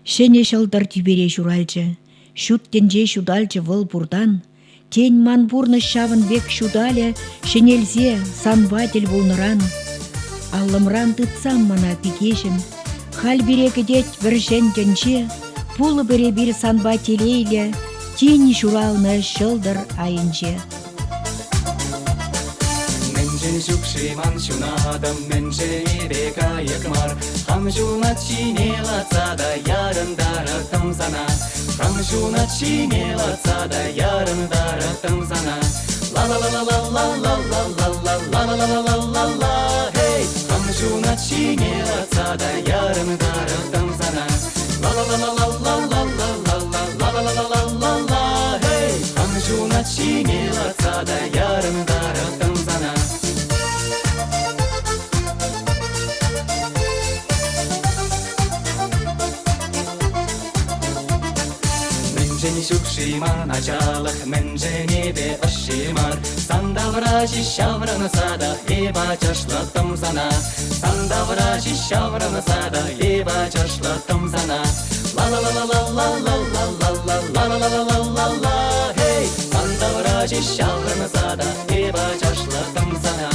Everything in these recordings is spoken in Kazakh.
Шене шылдыр тюбере журальчы, шуттенже шудальчы выл бурдан, тень ман бурны шавын век шудале, шенелзе санбатель вулныран. Аллымран тытсам мана пикешін, хал бире кедет віржен тенче, пулы біре бір санбателейле, тень журалны шылдыр айынче. Менжен жүкшиман шунадам, менжен бека екмар, хам жунат шинелатса да ярындары тымзана. Хам жунат шинелатса да ярындары тымзана. Ла-ла-ла-ла-ла-ла-ла-ла-ла-ла-ла-ла-ла-ла-ла, хей! Хам жунат шинелатса да ярындары тымзана. Ла-ла-ла-ла-ла-ла-ла-ла-ла-ла-ла-ла-ла, хей! Хам жунат шинелатса да ярындары тымзана. Менжен жүкшиман ачалых, менженебе ышшимар, сандавражи шаврынса да еба чашла тымзана. Сандавражи шаврынса да еба чашла тымзана. Ла-ла-ла-ла-ла-ла-ла-ла-ла-ла-ла-ла-ла-ла-ла, хей! Сандавражи шаврынса да еба чашла тымзана.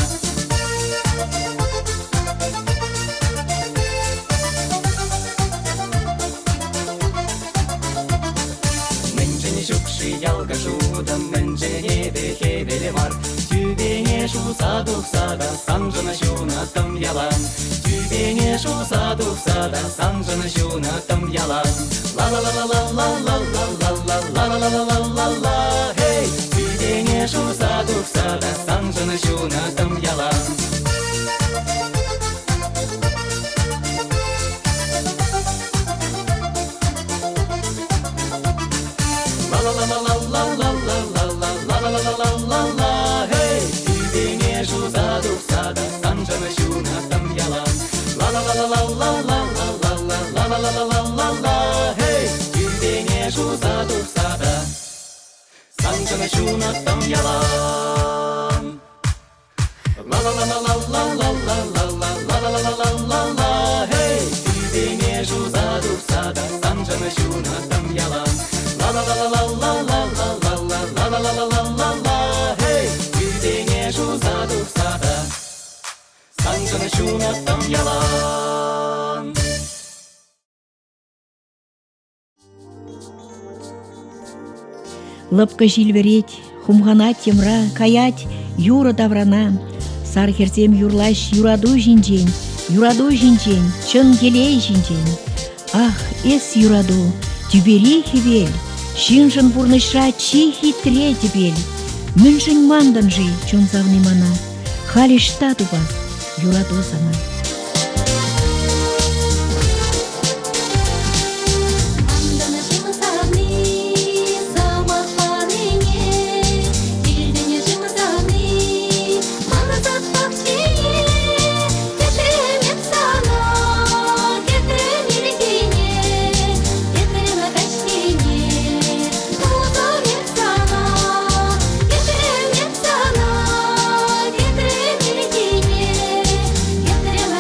Жүкши ялга жудам, менженебе хевеле мар, тюбене шуса духса да санжына шуна тым ялан. Тюбене шуса духса да санжына шуна тым ялан. Ла-ла-ла-ла-ла-ла-ла-ла-ла-ла-ла-ла-ла-ла, хей! Тюбене шуса духса да санжына шуна тым ялан. Ла-ла-ла-ла-ла-ла-ла-ла-ла-ла-ла-ла-ла-ла, хей! Тюбене шуса духса да санжына шуна тым ялан. Ла-ла-ла-ла-ла-ла-ла-ла-ла-ла-ла-ла-ла, хей! Тюбене шуса духса да санжына шуна тым ялан. Ла-ла-ла-ла-ла-ла-ла-ла-ла-ла-ла-ла-ла-ла, хей! Тюбене шуса духса да санжына шуна тым ялан. Ла-ла-ла-ла-ла-ла-ла-ла-ла-ла-ла-ла-ла, хей! Тюбене шуса духса да санжына шуна тым ялан. Лыпкы жилвереть, хумгана темра, каять юра даврана. Сархерзем юрлаш юраду жинжен, чын елей жинжен. Ах, эс юраду, тюбери хивель, шинжын бурнышра чихи тре дебель. Мünжін мандан жи, чон завны мана, хали штату бас, юраду сана. Ла-ла-ла-ла-ла-ла-ла-ла-ла-ла-ла-ла,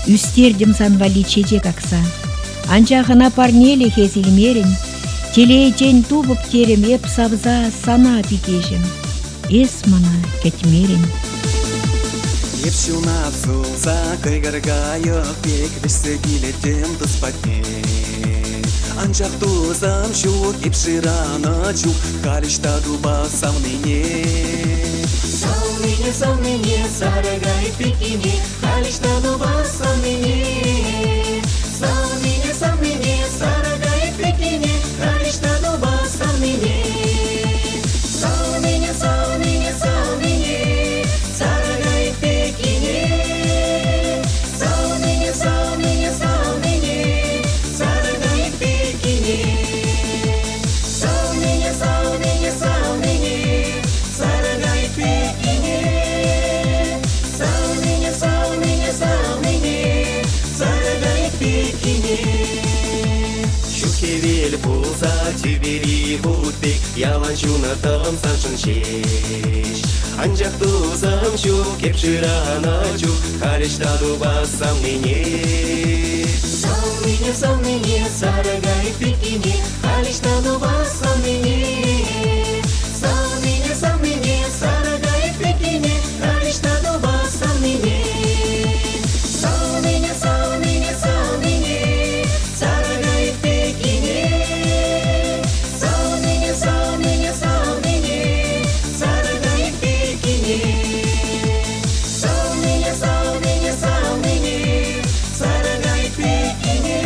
үстердім санвали чеде какса. Анчахына парнеле хезилмерін, телейтен тубып терем еп савза сана пикежім. Эс мана кетмерін. Епшил нацулса кайгаргайық пек вешсе билетем тұспатне. Анчақ тузам шук епширана чук халишта дуба савныне. Савныне, сарагай пекине, халишта дуба савныне. Савныне, сарагай пекине, халишта дуба савныне. Савныне, сарагай пекине. Савныне, сарагай пекине. Савныне, сарагай пекине. Савныне, сарагай пекине. Шукевел болса тюбери хутбек, яланчуна там саншын шеш. Анжақ тузам шук, епширана чук, халишта дуба савныне. Савныне, сарагай пекине, халишта дуба савныне. Савныне, сарагай пекине, халишта дуба савныне. Савныне, сарагай пекине. Савныне, сарагай пекине. Савныне, сарагай пекине.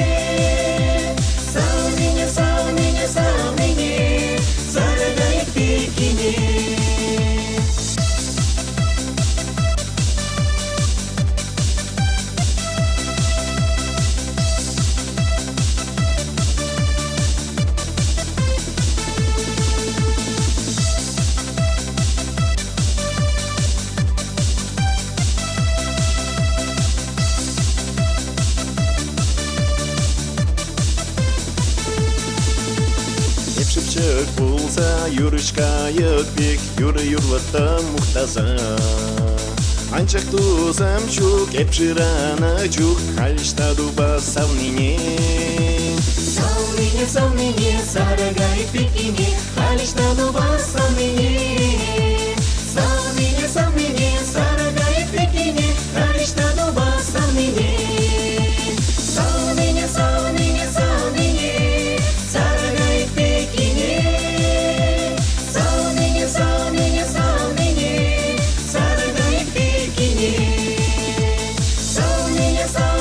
Савныне, сарагай пекине. Епшіпчік болса юрышкайық бек, юрлыттым мұқтаза. Анчақ тузам чук, епширана чук, халишта дуба савныне. Савныне, сарагай пекине, халишта дуба савныне. Савныне, сарагай пекине, халишта дуба савныне. Савныне, сарагай пекине. Савныне, сарагай пекине. Савныне, сарагай пекине. Савныне, сарагай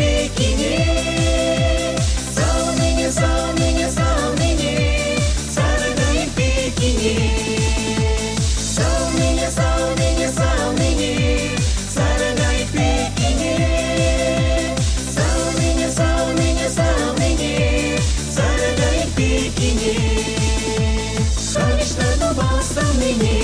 пекине. Савныне, сарагай пекине. Савныне, сарагай пекине. Савныне, сарагай пекине. Савныне, сарагай пекине. Халишта дуба савныне.